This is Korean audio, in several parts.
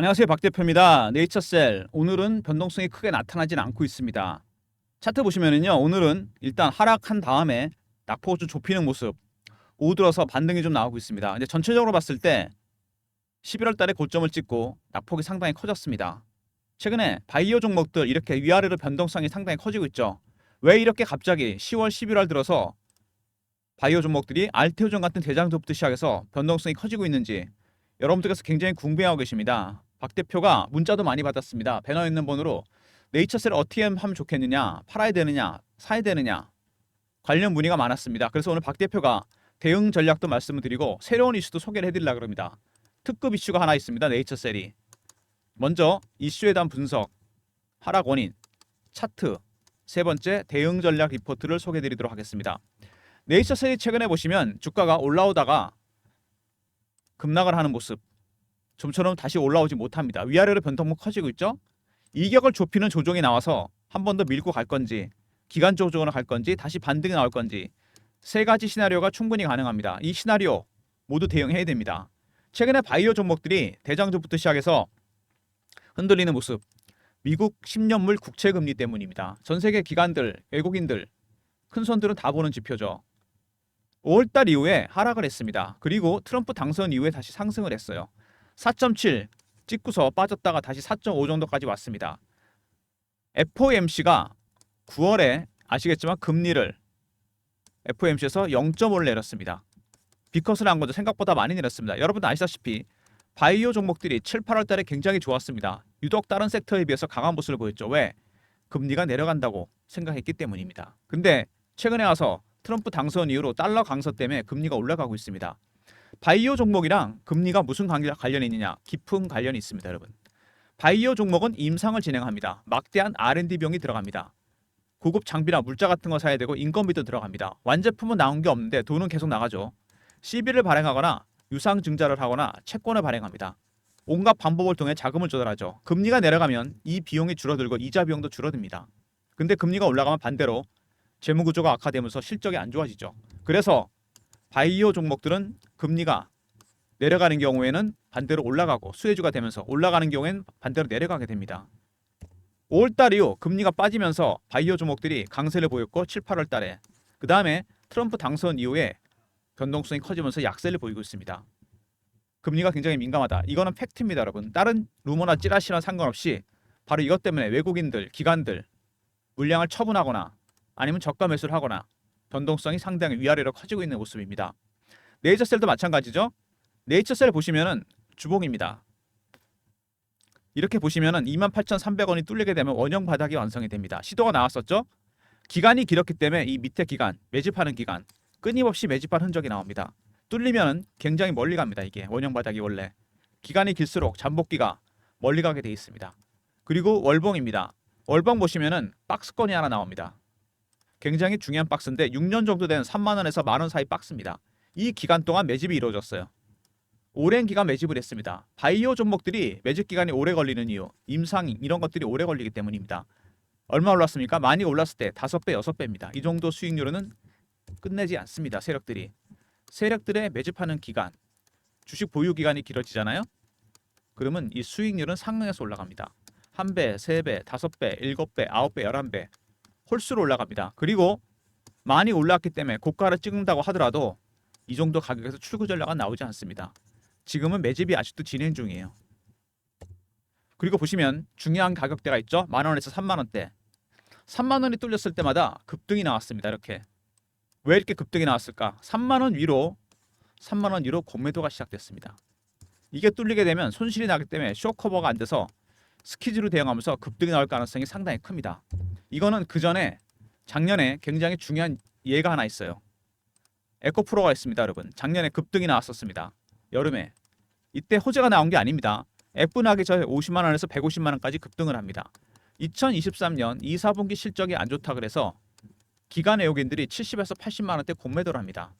안녕하세요. 박 대표입니다. 네이처셀 오늘은 변동성이 크게 나타나진 않고 있습니다. 차트 보시면은요, 오늘은 일단 하락한 다음에 낙폭을 좀 좁히는 모습, 오후 들어서 반등이 좀 나오고 있습니다. 근데 전체적으로 봤을 때 11월 달에 고점을 찍고 낙폭이 상당히 커졌습니다. 최근에 바이오 종목들 이렇게 위아래로 변동성이 상당히 커지고 있죠. 왜 이렇게 갑자기 10월, 11월 들어서 바이오 종목들이 알테오전 같은 대장주부터 시작해서 변동성이 커지고 있는지 여러분들께서 굉장히 궁금해하고 계십니다. 박 대표가 문자도 많이 받았습니다. 배너에 있는 번호로 네이처셀을 어떻게 하면 좋겠느냐, 팔아야 되느냐, 사야 되느냐 관련 문의가 많았습니다. 그래서 오늘 박 대표가 대응 전략도 말씀을 드리고 새로운 이슈도 소개를 해드리려고 합니다. 특급 이슈가 하나 있습니다. 네이처셀이. 먼저 이슈에 대한 분석, 하락 원인, 차트, 세 번째 대응 전략 리포트를 소개해드리도록 하겠습니다. 네이처셀이 최근에 보시면 주가가 올라오다가 급락을 하는 모습, 좀처럼 다시 올라오지 못합니다. 위아래로 변동폭 커지고 있죠. 이격을 좁히는 조정이 나와서 한 번 더 밀고 갈 건지, 기간 조정으로 갈 건지, 다시 반등이 나올 건지 세 가지 시나리오가 충분히 가능합니다. 이 시나리오 모두 대응해야 됩니다. 최근에 바이오 종목들이 대장주부터 시작해서 흔들리는 모습, 미국 10년물 국채 금리 때문입니다. 전 세계 기관들, 외국인들, 큰 손들은 다 보는 지표죠. 5월달 이후에 하락을 했습니다. 그리고 트럼프 당선 이후에 다시 상승을 했어요. 4.7 찍고서 빠졌다가 다시 4.5 정도까지 왔습니다. FOMC가 9월에 아시겠지만 금리를 FOMC에서 0.5를 내렸습니다. 비컷을 한 거죠. 생각보다 많이 내렸습니다. 여러분도 아시다시피 바이오 종목들이 7, 8월 달에 굉장히 좋았습니다. 유독 다른 섹터에 비해서 강한 모습을 보였죠. 왜? 금리가 내려간다고 생각했기 때문입니다. 근데 최근에 와서 트럼프 당선 이후로 달러 강세 때문에 금리가 올라가고 있습니다. 바이오 종목이랑 금리가 무슨 관련이 있느냐? 깊은 관련이 있습니다, 여러분. 바이오 종목은 임상을 진행합니다. 막대한 R&D 비용이 들어갑니다. 고급 장비나 물자 같은 거 사야 되고 인건비도 들어갑니다. 완제품은 나온 게 없는데 돈은 계속 나가죠. CB를 발행하거나 유상증자를 하거나 채권을 발행합니다. 온갖 방법을 통해 자금을 조달하죠. 금리가 내려가면 이 비용이 줄어들고 이자 비용도 줄어듭니다. 근데 금리가 올라가면 반대로 재무구조가 악화되면서 실적이 안 좋아지죠. 그래서 바이오 종목들은 금리가 내려가는 경우에는 반대로 올라가고 수혜주가 되면서 올라가는 경우에는 반대로 내려가게 됩니다. 5월달 이후 금리가 빠지면서 바이오 종목들이 강세를 보였고 7, 8월 달에 그 다음에 트럼프 당선 이후에 변동성이 커지면서 약세를 보이고 있습니다. 금리가 굉장히 민감하다. 이거는 팩트입니다, 여러분. 다른 루머나 찌라시나 상관없이 바로 이것 때문에 외국인들, 기관들 물량을 처분하거나 아니면 저가 매수를 하거나 변동성이 상당히 위아래로 커지고 있는 모습입니다. 네이처셀도 마찬가지죠. 네이처셀 보시면은 주봉입니다. 이렇게 보시면은 28,300원이 뚫리게 되면 원형 바닥이 완성이 됩니다. 시도가 나왔었죠. 기간이 길었기 때문에 이 밑에 기간, 매집하는 기간 끊임없이 매집한 흔적이 나옵니다. 뚫리면은 굉장히 멀리 갑니다. 이게 원형 바닥이 원래 기간이 길수록 잠복기가 멀리 가게 돼 있습니다. 그리고 월봉입니다. 월봉 보시면은 박스권이 하나 나옵니다. 굉장히 중요한 박스인데 6년 정도 된 3만 원에서 만 원 사이 박스입니다. 이 기간 동안 매집이 이루어졌어요. 오랜 기간 매집을 했습니다. 바이오 종목들이 매집 기간이 오래 걸리는 이유, 임상 이런 것들이 오래 걸리기 때문입니다. 얼마 올랐습니까? 많이 올랐을 때 5배, 6배입니다. 이 정도 수익률은 끝내지 않습니다. 세력들의 매집하는 기간, 주식 보유 기간이 길어지잖아요. 그러면 이 수익률은 상승해서 올라갑니다. 1배, 3배, 5배, 7배, 9배, 11배 홀수로 올라갑니다. 그리고 많이 올랐기 때문에 고가를 찍는다고 하더라도 이 정도 가격에서 출구 전략은 나오지 않습니다. 지금은 매집이 아직도 진행 중이에요. 그리고 보시면 중요한 가격대가 있죠. 만 원에서 3만 원대. 3만 원이 뚫렸을 때마다 급등이 나왔습니다. 이렇게. 왜 이렇게 급등이 나왔을까? 3만 원 위로 공매도가 시작됐습니다. 이게 뚫리게 되면 손실이 나기 때문에 쇼커버가 안 돼서 스키즈로 대응하면서 급등이 나올 가능성이 상당히 큽니다. 이거는 그 전에 작년에 굉장히 중요한 예가 하나 있어요. 에코프로가 있습니다, 여러분. 작년에 급등이 나왔었습니다. 여름에. 이때 호재가 나온 게 아닙니다. F나기 전에 50만 원에서 150만 원까지 급등을 합니다. 2023년 2, 4분기 실적이 안 좋다 그래서 기관 외국인들이 70에서 80만 원대 공매도를 합니다.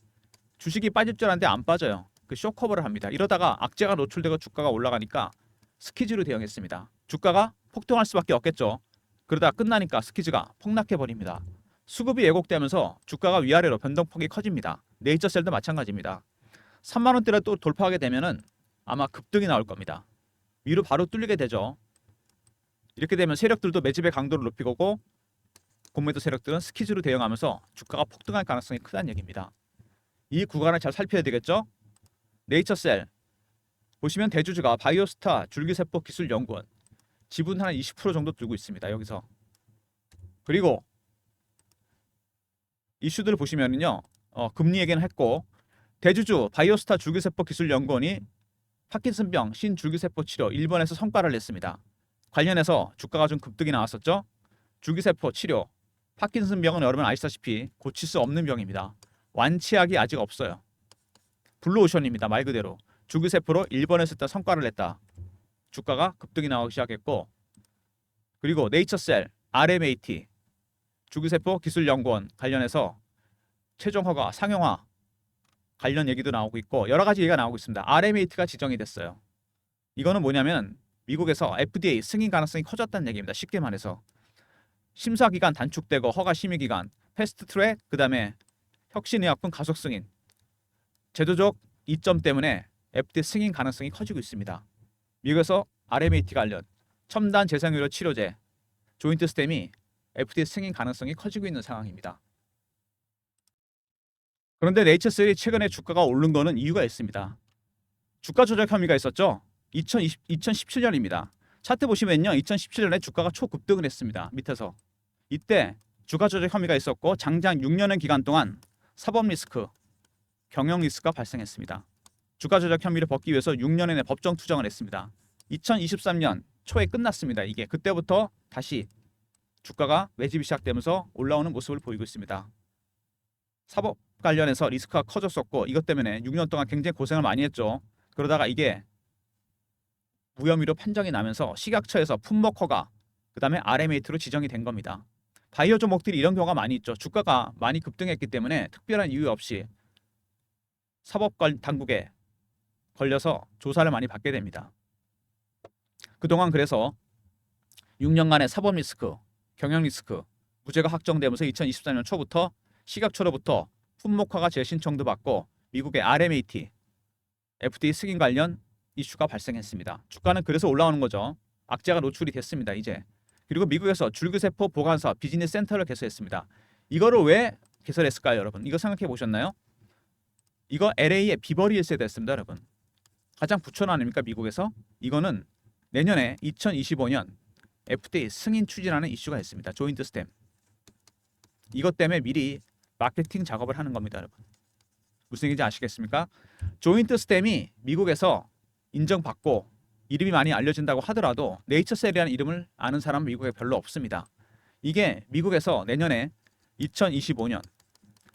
주식이 빠질 줄 알았는데 안 빠져요. 그 쇼커버를 합니다. 이러다가 악재가 노출되고 주가가 올라가니까 스키즈로 대응했습니다. 주가가 폭등할 수밖에 없겠죠. 그러다 끝나니까 스키즈가 폭락해버립니다. 수급이 왜곡되면서 주가가 위아래로 변동폭이 커집니다. 네이처셀도 마찬가지입니다. 3만 원대를 또 돌파하게 되면은 아마 급등이 나올 겁니다. 위로 바로 뚫리게 되죠. 이렇게 되면 세력들도 매집의 강도를 높이고 공매도 세력들은 스키즈로 대응하면서 주가가 폭등할 가능성이 크다는 얘기입니다. 이 구간을 잘 살펴야 되겠죠. 네이처셀 보시면 대주주가 바이오스타 줄기세포 기술연구원 지분 한 20% 정도 들고 있습니다. 여기서. 그리고 이슈들을 보시면은요. 금리 얘기는 했고 대주주 바이오스타 줄기세포 기술연구원이 파킨슨병 신줄기세포 치료 일본에서 성과를 냈습니다. 관련해서 주가가 좀 급등이 나왔었죠. 줄기세포 치료 파킨슨병은 여러분 아시다시피 고칠 수 없는 병입니다. 완치약이 아직 없어요. 블루오션입니다. 말 그대로 줄기세포로 일본에서 일단 성과를 냈다. 주가가 급등이 나오기 시작했고 그리고 네이처셀 RMAT 줄기세포 기술연구원 관련해서 최종 허가 상용화 관련 얘기도 나오고 있고 여러 가지 얘기가 나오고 있습니다. RMAT가 지정이 됐어요. 이거는 뭐냐면 미국에서 FDA 승인 가능성이 커졌다는 얘기입니다. 쉽게 말해서 심사 기간 단축되고 허가 심의 기간 패스트 트랙 그다음에 혁신의약품 가속 승인 제도적 이점 때문에 FDA 승인 가능성이 커지고 있습니다. 미국에서 RMAT 관련 첨단 재생의료 치료제 조인트 스템이 FDA 승인 가능성이 커지고 있는 상황입니다. 그런데 네이처셀이 최근에 주가가 오른 거는 이유가 있습니다. 주가 조작 혐의가 있었죠. 2017년입니다. 차트 보시면요. 2017년에 주가가 초급등을 했습니다. 밑에서. 이때 주가 조작 혐의가 있었고 장장 6년의 기간 동안 사법 리스크, 경영 리스크가 발생했습니다. 주가 조작 혐의를 벗기 위해서 6년 내내 법정 투쟁을 했습니다. 2023년 초에 끝났습니다. 이게 그때부터 다시 주가가 매집이 시작되면서 올라오는 모습을 보이고 있습니다. 사법 관련해서 리스크가 커졌었고 이것 때문에 6년 동안 굉장히 고생을 많이 했죠. 그러다가 이게 무혐의로 판정이 나면서 식약처에서 품목 허가 그다음에 RMAT로 지정이 된 겁니다. 바이오 종목들이 이런 경우가 많이 있죠. 주가가 많이 급등했기 때문에 특별한 이유 없이 사법 당국에 걸려서 조사를 많이 받게 됩니다. 그동안 그래서 6년간의 사법 리스크, 경영 리스크, 무죄가 확정되면서 2024년 초부터 식약처로부터 품목허가 재신청도 받고 미국의 RMAT, FDA 승인 관련 이슈가 발생했습니다. 주가는 그래서 올라오는 거죠. 악재가 노출이 됐습니다. 이제. 그리고 미국에서 줄기세포 보관사업 비즈니스 센터를 개설했습니다. 이거를 왜 개설했을까요, 여러분? 이거 생각해 보셨나요? 이거 LA의 비버리 힐스에 됐습니다, 여러분. 가장 부촌 아닙니까, 미국에서? 이거는 내년에 2025년 FDA 승인 추진하는 이슈가 있습니다. 조인트 스템. 이것 때문에 미리 마케팅 작업을 하는 겁니다, 여러분. 무슨 얘기인지 아시겠습니까? 조인트 스템이 미국에서 인정받고 이름이 많이 알려진다고 하더라도 네이처셀이라는 이름을 아는 사람은 미국에 별로 없습니다. 이게 미국에서 내년에 2025년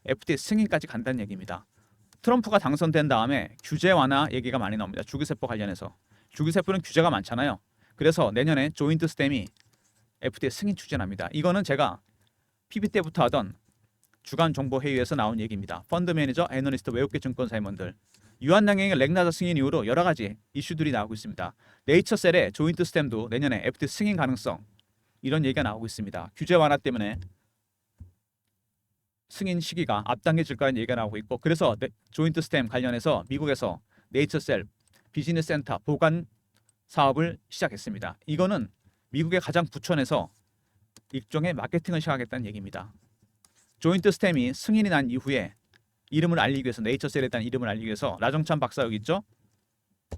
FDA 승인까지 간다는 얘기입니다. 트럼프가 당선된 다음에 규제 완화 얘기가 많이 나옵니다. 줄기세포 관련해서. 줄기세포는 규제가 많잖아요. 그래서 내년에 조인트 스템이 FDA 승인 추진합니다. 이거는 제가 PB 때부터 하던 주간 정보 회의에서 나온 얘기입니다. 펀드 매니저, 애널리스트, 외국계 증권사 임원들 유한양행의 렉나자 승인 이후로 여러 가지 이슈들이 나오고 있습니다. 네이처셀의 조인트 스템도 내년에 FDA 승인 가능성 이런 얘기가 나오고 있습니다. 규제 완화 때문에 승인 시기가 앞당겨질 거라는 얘기가 나오고 있고 그래서 조인트 스템 관련해서 미국에서 네이처셀 비즈니스 센터 보관 사업을 시작했습니다. 이거는 미국의 가장 부천에서 일종의 마케팅을 시작하겠다는 얘기입니다. 조인트 스템이 승인이 난 이후에 이름을 알리기 위해서 네이처셀에 대한 이름을 알리기 위해서 라정찬 박사 여기 있죠?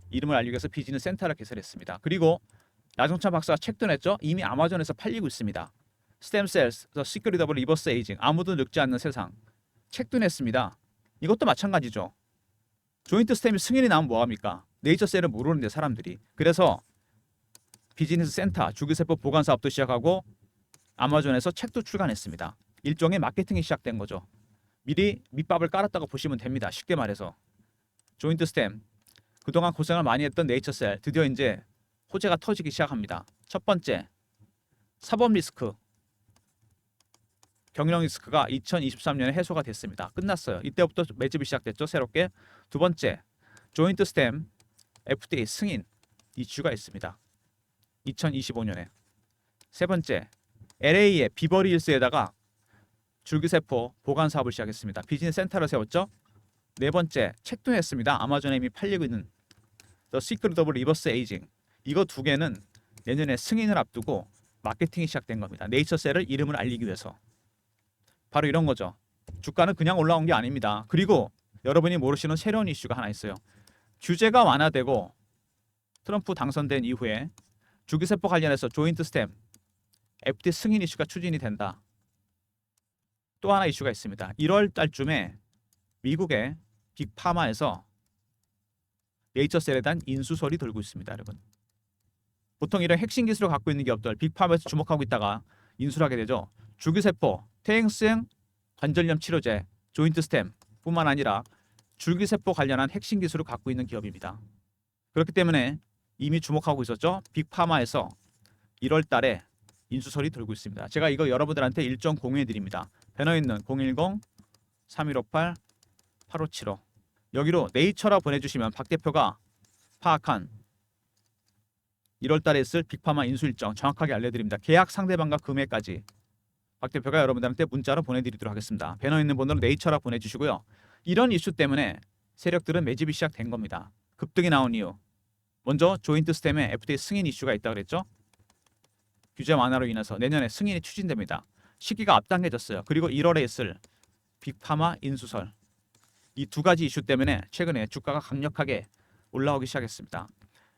이름을 알리기 위해서 비즈니스 센터를 개설했습니다. 그리고 라정찬 박사가 책도 냈죠? 이미 아마존에서 팔리고 있습니다. 스템셀스, The Secret of Reverse Aging, 아무도 늙지 않는 세상 책도 냈습니다. 이것도 마찬가지죠. 조인트 스템이 승인이 나면 뭐합니까? 네이처셀을 모르는데 사람들이. 그래서 비즈니스 센터, 줄기세포 보관 사업도 시작하고 아마존에서 책도 출간했습니다. 일종의 마케팅이 시작된 거죠. 미리 밑밥을 깔았다고 보시면 됩니다. 쉽게 말해서. 조인트 스템, 그동안 고생을 많이 했던 네이처셀 드디어 이제 호재가 터지기 시작합니다. 첫 번째, 사법 리스크, 경영 리스크가 2023년에 해소가 됐습니다. 끝났어요. 이때부터 매집이 시작됐죠. 새롭게. 두 번째, 조인트 스템 FDA 승인 이슈가 있습니다. 2025년에. 세 번째, LA의 비버리 힐스에다가 줄기세포 보관 사업을 시작했습니다. 비즈니스 센터를 세웠죠. 네 번째, 책도 냈습니다. 아마존에 이미 팔리고 있는 The Secret of Reverse Aging. 이거 두 개는 내년에 승인을 앞두고 마케팅이 시작된 겁니다. 네이처셀을 이름을 알리기 위해서. 바로 이런 거죠. 주가는 그냥 올라온 게 아닙니다. 그리고 여러분이 모르시는 새로운 이슈가 하나 있어요. 규제가 완화되고 트럼프 당선된 이후에 줄기세포 관련해서 조인트 스템 FT 승인 이슈가 추진이 된다. 또 하나 이슈가 있습니다. 1월 달쯤에 미국의 빅파마에서 네이처셀에 대한 인수설이 돌고 있습니다, 여러분. 보통 이런 핵심 기술을 갖고 있는 기업들 빅파마에서 주목하고 있다가 인수를 하게 되죠. 줄기세포, 퇴행성 관절염 치료제, 조인트 스템 뿐만 아니라 줄기세포 관련한 핵심 기술을 갖고 있는 기업입니다. 그렇기 때문에 이미 주목하고 있었죠. 빅파마에서 1월 달에 인수설이 돌고 있습니다. 제가 이거 여러분들한테 일정 공유해 드립니다. 배너 있는 010-3158-8575 여기로 네이처라 보내주시면 박 대표가 파악한 1월 달에 있을 빅파마 인수 일정 정확하게 알려드립니다. 계약 상대방과 금액까지 박 대표가 여러분들한테 문자로 보내드리도록 하겠습니다. 배너 있는 번호로 네이처라 보내주시고요. 이런 이슈 때문에 세력들은 매집이 시작된 겁니다. 급등이 나온 이유. 먼저 조인트 스템의 FDA 승인 이슈가 있다고 그랬죠. 규제 완화로 인해서 내년에 승인이 추진됩니다. 시기가 앞당겨졌어요. 그리고 1월에 있을 빅파마 인수설. 이 두 가지 이슈 때문에 최근에 주가가 강력하게 올라오기 시작했습니다.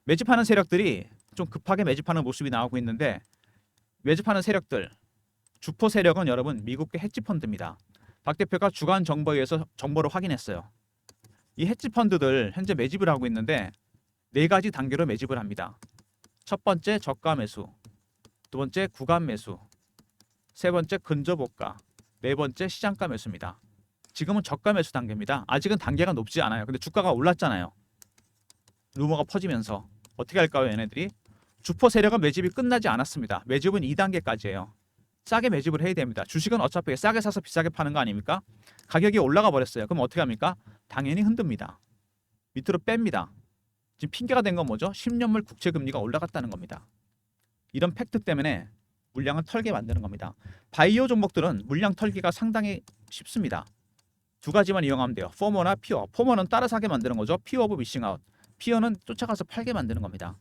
매집하는 세력들이 좀 급하게 매집하는 모습이 나오고 있는데 매집하는 세력들 주포 세력은 여러분 미국의 헤지펀드입니다. 박 대표가 주간 정보에서 정보를 확인했어요. 이 헤지펀드들 현재 매집을 하고 있는데 네 가지 단계로 매집을 합니다. 첫 번째 저가 매수, 두 번째 구간 매수, 세 번째 근접호가, 네 번째 시장가 매수입니다. 지금은 저가 매수 단계입니다. 아직은 단계가 높지 않아요. 근데 주가가 올랐잖아요. 루머가 퍼지면서 어떻게 할까요, 얘네들이? 주포 세력은 매집이 끝나지 않았습니다. 매집은 2단계까지예요. 싸게 매집을 해야 됩니다. 주식은 어차피 싸게 사서 비싸게 파는 거 아닙니까? 가격이 올라가 버렸어요. 그럼 어떻게 합니까? 당연히 흔듭니다. 밑으로 뺍니다. 지금 핑계가 된 건 뭐죠? 10년물 국채 금리가 올라갔다는 겁니다. 이런 팩트 때문에 물량을 털게 만드는 겁니다. 바이오 종목들은 물량 털기가 상당히 쉽습니다. 두 가지만 이용하면 돼요. 포머나 피어. 포머는 따라 사게 만드는 거죠. 피어 오브 미싱아웃. 피어는 쫓아가서 팔게 만드는 겁니다.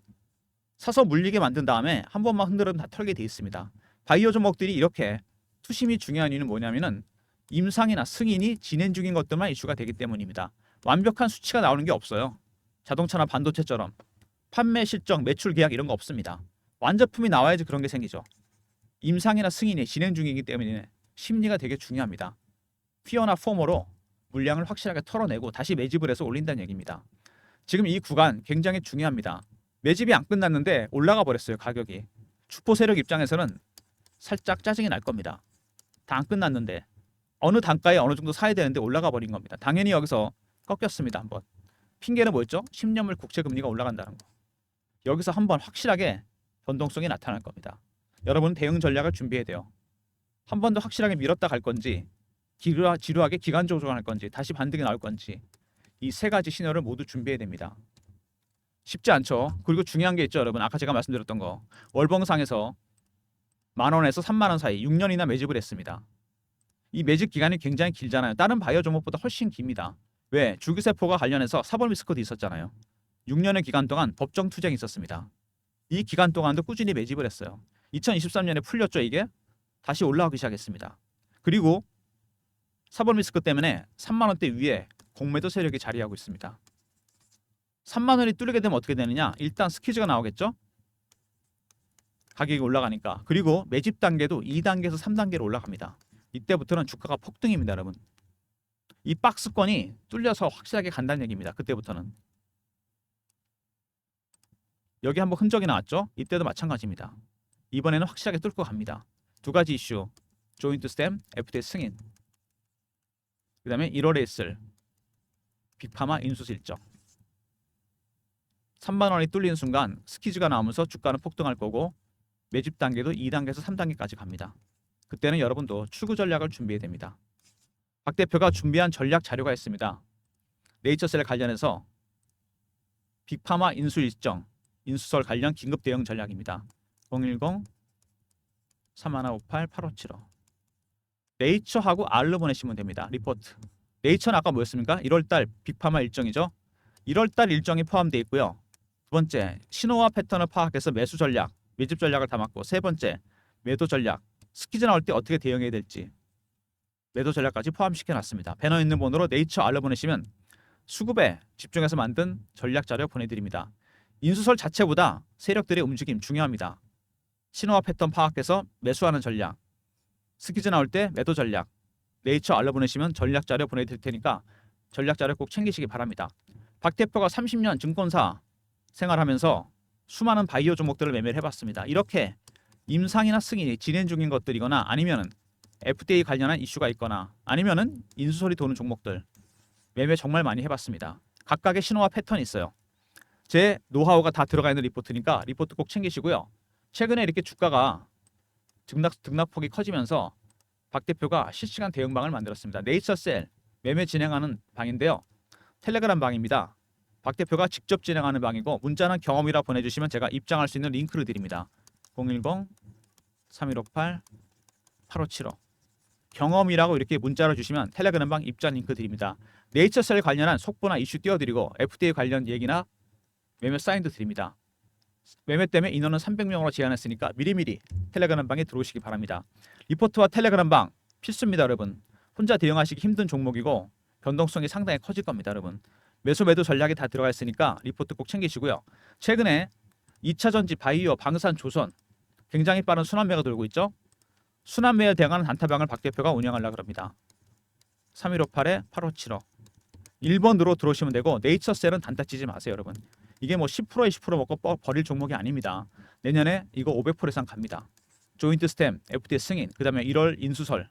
사서 물리게 만든 다음에 한 번만 흔들면 다 털게 돼 있습니다. 바이오 종목들이 이렇게 투심이 중요한 이유는 뭐냐면은 임상이나 승인이 진행 중인 것들만 이슈가 되기 때문입니다. 완벽한 수치가 나오는 게 없어요. 자동차나 반도체처럼 판매 실적, 매출 계약 이런 거 없습니다. 완제품이 나와야지 그런 게 생기죠. 임상이나 승인이 진행 중이기 때문에 심리가 되게 중요합니다. 피어나 포머로 물량을 확실하게 털어내고 다시 매집을 해서 올린다는 얘기입니다. 지금 이 구간 굉장히 중요합니다. 매집이 안 끝났는데 올라가 버렸어요, 가격이. 주포 세력 입장에서는 살짝 짜증이 날 겁니다. 다 안 끝났는데 어느 단가에 어느 정도 사야 되는데 올라가 버린 겁니다. 당연히 여기서 꺾였습니다, 한번. 핑계는 뭐였죠? 10년물 국채 금리가 올라간다는 거. 여기서 한번 확실하게 변동성이 나타날 겁니다. 여러분 대응 전략을 준비해야 돼요. 한 번 더 확실하게 밀었다 갈 건지 지루하게 기간 조정할 건지 다시 반등이 나올 건지 이 세 가지 신호를 모두 준비해야 됩니다. 쉽지 않죠. 그리고 중요한 게 있죠, 여러분. 아까 제가 말씀드렸던 거. 월봉상에서 10,000원에서 30,000원 사이 6년이나 매집을 했습니다. 이 매집 기간이 굉장히 길잖아요. 다른 바이오 종목보다 훨씬 깁니다. 왜? 줄기세포가 관련해서 사법리스크도 있었잖아요. 6년의 기간 동안 법정 투쟁이 있었습니다. 이 기간 동안도 꾸준히 매집을 했어요. 2023년에 풀렸죠, 이게? 다시 올라오기 시작했습니다. 그리고 사법리스크 때문에 3만원대 위에 공매도 세력이 자리하고 있습니다. 3만원이 뚫리게 되면 어떻게 되느냐? 일단 스퀴즈가 나오겠죠? 가격이 올라가니까. 그리고 매집 단계도 2단계에서 3단계로 올라갑니다. 이때부터는 주가가 폭등입니다, 여러분. 이 박스권이 뚫려서 확실하게 간다는 얘기입니다. 그때부터는. 여기 한번 흔적이 나왔죠? 이때도 마찬가지입니다. 이번에는 확실하게 뚫고 갑니다. 두 가지 이슈. 조인트 스템, FDA 승인. 그 다음에 1월에 있을 빅파마 인수 일정. 3만원이 뚫리는 순간 스퀴즈가 나오면서 주가는 폭등할 거고 매집 단계도 2단계에서 3단계까지 갑니다. 그때는 여러분도 출구 전략을 준비해야 됩니다. 박 대표가 준비한 전략 자료가 있습니다. 네이처셀 관련해서 빅파마 인수 일정, 인수설 관련 긴급 대응 전략입니다. 010-3158-8575 네이처하고 R로 보내시면 됩니다. 리포트. 네이처는 아까 뭐였습니까? 1월달 빅파마 일정이죠. 1월달 일정이 포함되어 있고요. 두 번째, 신호와 패턴을 파악해서 매수 전략, 매집 전략을 담았고, 세 번째, 매도 전략, 스키즈 나올 때 어떻게 대응해야 될지 매도 전략까지 포함시켜 놨습니다. 배너 있는 번호로 네이처 알러 보내시면 수급에 집중해서 만든 전략 자료 보내드립니다. 인수설 자체보다 세력들의 움직임 중요합니다. 신호와 패턴 파악해서 매수하는 전략, 스키즈 나올 때 매도 전략, 네이처 알러 보내시면 전략 자료 보내드릴 테니까 전략 자료 꼭 챙기시기 바랍니다. 박 대표가 30년 증권사 생활하면서 수많은 바이오 종목들을 매매를 해봤습니다. 이렇게 임상이나 승인이 진행 중인 것들이거나 아니면은 FDA 관련한 이슈가 있거나 아니면은 인수설이 도는 종목들 매매 정말 많이 해봤습니다. 각각의 신호와 패턴이 있어요. 제 노하우가 다 들어가 있는 리포트니까 리포트 꼭 챙기시고요. 최근에 이렇게 주가가 등락폭이 커지면서 박 대표가 실시간 대응방을 만들었습니다. 네이처셀 매매 진행하는 방인데요. 텔레그램 방입니다. 박 대표가 직접 진행하는 방이고 문자는 경험이라 보내주시면 제가 입장할 수 있는 링크를 드립니다. 010-3158-8575 경험이라고 이렇게 문자로 주시면 텔레그램 방 입장 링크 드립니다. 네이처셀 관련한 속보나 이슈 띄워드리고 FDA 관련 얘기나 매매 사인도 드립니다. 매매 때문에 인원은 300명으로 제한했으니까 미리미리 텔레그램 방에 들어오시기 바랍니다. 리포트와 텔레그램 방 필수입니다, 여러분. 혼자 대응하시기 힘든 종목이고 변동성이 상당히 커질 겁니다, 여러분. 매수 매도 전략이 다 들어가 있으니까 리포트 꼭 챙기시고요. 최근에 2차전지 바이오, 방산, 조선 굉장히 빠른 순환매가 돌고 있죠. 순환매에 대응하는 단타방을 박 대표가 운영하려고 합니다. 3158-8575 1번으로 들어오시면 되고 네이처셀은 단타 치지 마세요, 여러분. 이게 뭐 10%에 10% 먹고 버릴 종목이 아닙니다. 내년에 이거 500% 이상 갑니다. 조인트 스템, FDA 승인, 그 다음에 1월 인수설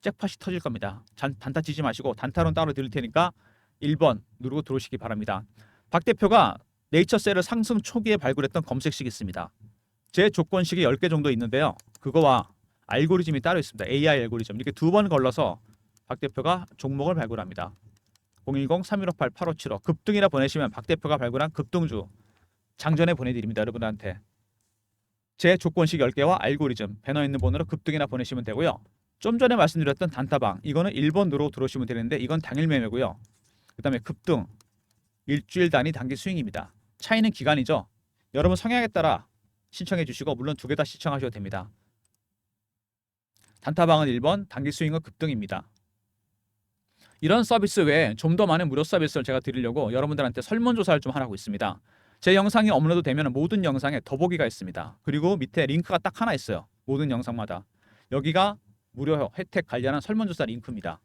잭팟이 터질 겁니다. 단타 치지 마시고 단타론 따로 드릴 테니까 1번 누르고 들어오시기 바랍니다. 박 대표가 네이처셀을 상승 초기에 발굴했던 검색식이 있습니다. 제 조건식이 10개 정도 있는데요. 그거와 알고리즘이 따로 있습니다. AI 알고리즘. 이렇게 두 번 걸러서 박 대표가 종목을 발굴합니다. 010-3158-8575 급등이라 보내시면 박 대표가 발굴한 급등주 장전에 보내드립니다. 여러분한테. 제 조건식 10개와 알고리즘 배너 있는 번호로 급등이나 보내시면 되고요. 좀 전에 말씀드렸던 단타방 이거는 1번 누르고 들어오시면 되는데 이건 당일 매매고요. 그 다음에 급등 일주일 단위 단기 스윙입니다. 차이는 기간이죠. 여러분 성향에 따라 신청해 주시고 물론 두 개 다 신청하셔도 됩니다. 단타방은 1번, 단기 스윙은 급등입니다. 이런 서비스 외에 좀 더 많은 무료 서비스를 제가 드리려고 여러분들한테 설문조사를 좀 하고 있습니다. 제 영상이 업로드 되면 모든 영상에 더보기가 있습니다. 그리고 밑에 링크가 딱 하나 있어요. 모든 영상마다. 여기가 무료 혜택 관련한 설문조사 링크입니다.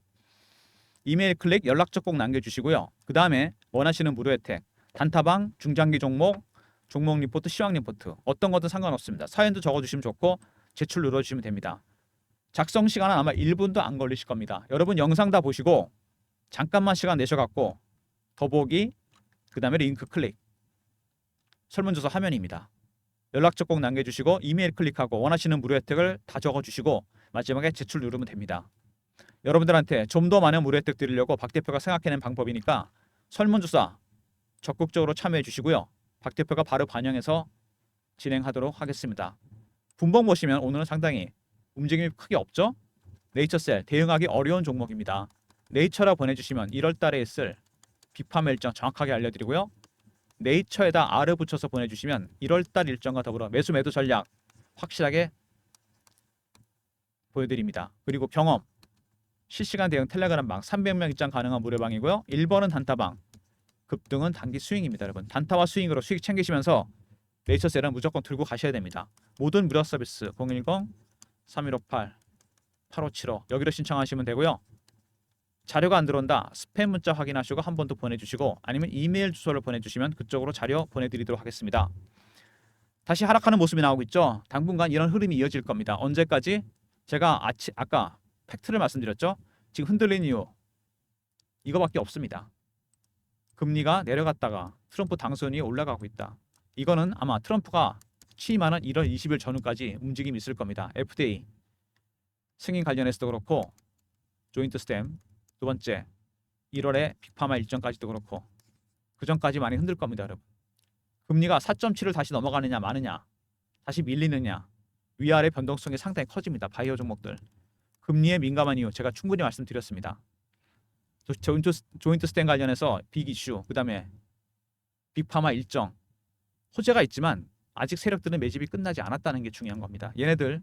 이메일 클릭, 연락처 꼭 남겨주시고요. 그 다음에 원하시는 무료 혜택, 단타방, 중장기 종목, 종목 리포트, 시황 리포트 어떤 것든 상관없습니다. 사연도 적어주시면 좋고 제출 눌러주시면 됩니다. 작성 시간은 아마 1분도 안 걸리실 겁니다. 여러분 영상 다 보시고 잠깐만 시간 내셔갖고 더보기, 그 다음에 링크 클릭, 설문조사 화면입니다. 연락처 꼭 남겨주시고 이메일 클릭하고 원하시는 무료 혜택을 다 적어주시고 마지막에 제출 누르면 됩니다. 여러분들한테 좀 더 많은 무료 혜택 드리려고 박 대표가 생각해낸 방법이니까 설문조사 적극적으로 참여해 주시고요. 박 대표가 바로 반영해서 진행하도록 하겠습니다. 분봉 보시면 오늘은 상당히 움직임이 크게 없죠? 네이처셀 대응하기 어려운 종목입니다. 네이처라 보내주시면 1월 달에 있을 비팜 일정 정확하게 알려드리고요. 네이처에다 R을 붙여서 보내주시면 1월 달 일정과 더불어 매수 매도 전략 확실하게 보여드립니다. 그리고 경험 실시간 대응 텔레그램 방 300명 입장 가능한 무료방이고요. 1번은 단타방, 급등은 단기 스윙입니다. 여러분 단타와 스윙으로 수익 챙기시면서 네이처셀은 무조건 들고 가셔야 됩니다. 모든 무료 서비스 010-3158-8575 여기로 신청하시면 되고요. 자료가 안 들어온다 스팸 문자 확인하시고 한 번 더 보내주시고 아니면 이메일 주소를 보내주시면 그쪽으로 자료 보내드리도록 하겠습니다. 다시 하락하는 모습이 나오고 있죠. 당분간 이런 흐름이 이어질 겁니다. 언제까지? 제가 아까 팩트를 말씀드렸죠. 지금 흔들린 이유 이거밖에 없습니다. 금리가 내려갔다가 트럼프 당선이 올라가고 있다. 이거는 아마 트럼프가 취임하는 1월 20일 전후까지 움직임이 있을 겁니다. FDA 승인 관련해서도 그렇고 조인트 스템 두 번째 1월에 빅파마 일정까지도 그렇고 그 전까지 많이 흔들 겁니다. 여러분. 금리가 4.7을 다시 넘어가느냐 마느냐 다시 밀리느냐 위아래 변동성이 상당히 커집니다. 바이오 종목들 금리에 민감한 이유 제가 충분히 말씀드렸습니다. 조인트 스템 관련해서 빅 이슈 그 다음에 빅파마 일정 호재가 있지만 아직 세력들은 매집이 끝나지 않았다는 게 중요한 겁니다. 얘네들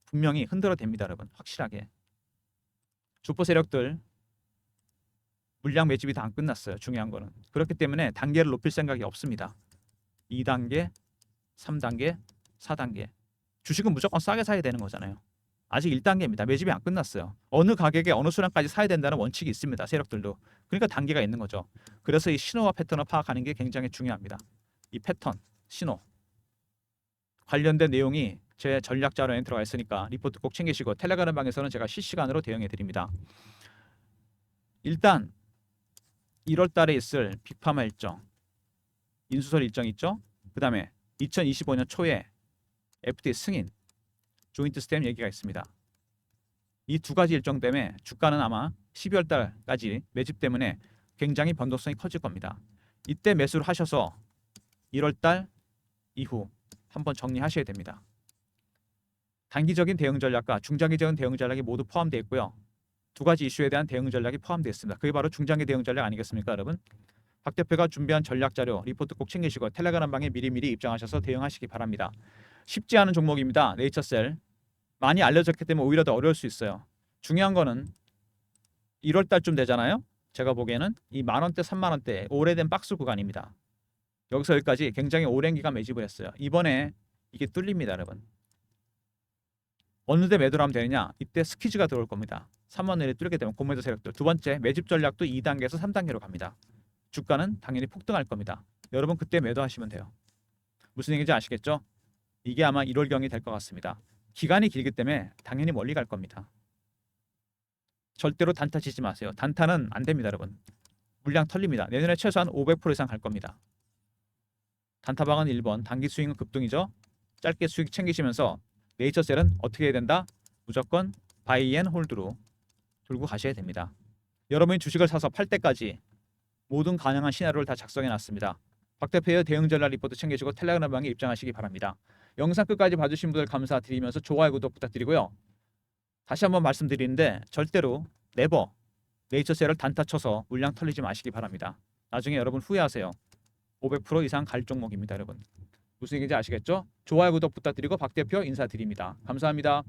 분명히 흔들어댑니다, 여러분. 확실하게. 주포 세력들 물량 매집이 다 안 끝났어요. 중요한 거는. 그렇기 때문에 단계를 높일 생각이 없습니다. 2단계, 3단계, 4단계. 주식은 무조건 싸게 사야 되는 거잖아요. 아직 1단계입니다. 매집이 안 끝났어요. 어느 가격에 어느 수량까지 사야 된다는 원칙이 있습니다. 세력들도. 그러니까 단계가 있는 거죠. 그래서 이 신호와 패턴을 파악하는 게 굉장히 중요합니다. 이 패턴, 신호. 관련된 내용이 제 전략 자료에 들어가 있으니까 리포트 꼭 챙기시고 텔레그램 방에서는 제가 실시간으로 대응해 드립니다. 일단 1월 달에 있을 빅파마 일정, 인수설 일정 있죠? 그 다음에 2025년 초에 FTA 승인, 조인트 스텝 얘기가 있습니다. 이 두 가지 일정 때문에 주가는 아마 12월 달까지 매집 때문에 굉장히 변동성이 커질 겁니다. 이때 매수를 하셔서 1월 달 이후 한번 정리하셔야 됩니다. 단기적인 대응 전략과 중장기적인 대응 전략이 모두 포함되어 있고요. 두 가지 이슈에 대한 대응 전략이 포함되어 있습니다. 그게 바로 중장기 대응 전략 아니겠습니까, 여러분? 박 대표가 준비한 전략 자료, 리포트 꼭 챙기시고 텔레그램 방에 미리미리 입장하셔서 대응하시기 바랍니다. 쉽지 않은 종목입니다. 네이처셀. 많이 알려졌기 때문에 오히려 더 어려울 수 있어요. 중요한 거는 1월 달쯤 되잖아요. 제가 보기에는 이 만원대, 3만원대 오래된 박스 구간입니다. 여기서 여기까지 굉장히 오랜 기간 매집을 했어요. 이번에 이게 뚫립니다, 여러분. 어느 때 매도를 하면 되느냐? 이때 스퀴즈가 들어올 겁니다. 3만 원에 뚫게 되면 공매도 세력들. 두 번째, 매집 전략도 2단계에서 3단계로 갑니다. 주가는 당연히 폭등할 겁니다. 여러분 그때 매도하시면 돼요. 무슨 얘기인지 아시겠죠? 이게 아마 1월경이 될 것 같습니다. 기간이 길기 때문에 당연히 멀리 갈 겁니다. 절대로 단타 치지 마세요. 단타는 안 됩니다, 여러분. 물량 털립니다. 내년에 최소한 500% 이상 갈 겁니다. 단타방은 1번, 단기 수익은 급등이죠. 짧게 수익 챙기시면서 네이처셀은 어떻게 해야 된다? 무조건 바이 앤 홀드로 들고 가셔야 됩니다. 여러분이 주식을 사서 팔 때까지 모든 가능한 시나리오를 다 작성해 놨습니다. 박 대표의 대응 전략 리포트 챙기시고 텔레그램 방에 입장하시기 바랍니다. 영상 끝까지 봐주신 분들 감사드리면서 좋아요, 구독 부탁드리고요. 다시 한번 말씀드리는데 절대로 네버 네이처셀을 단타 쳐서 물량 털리지 마시기 바랍니다. 나중에 여러분 후회하세요. 500% 이상 갈 종목입니다, 여러분. 무슨 얘기인지 아시겠죠? 좋아요, 구독 부탁드리고 박 대표 인사드립니다. 감사합니다.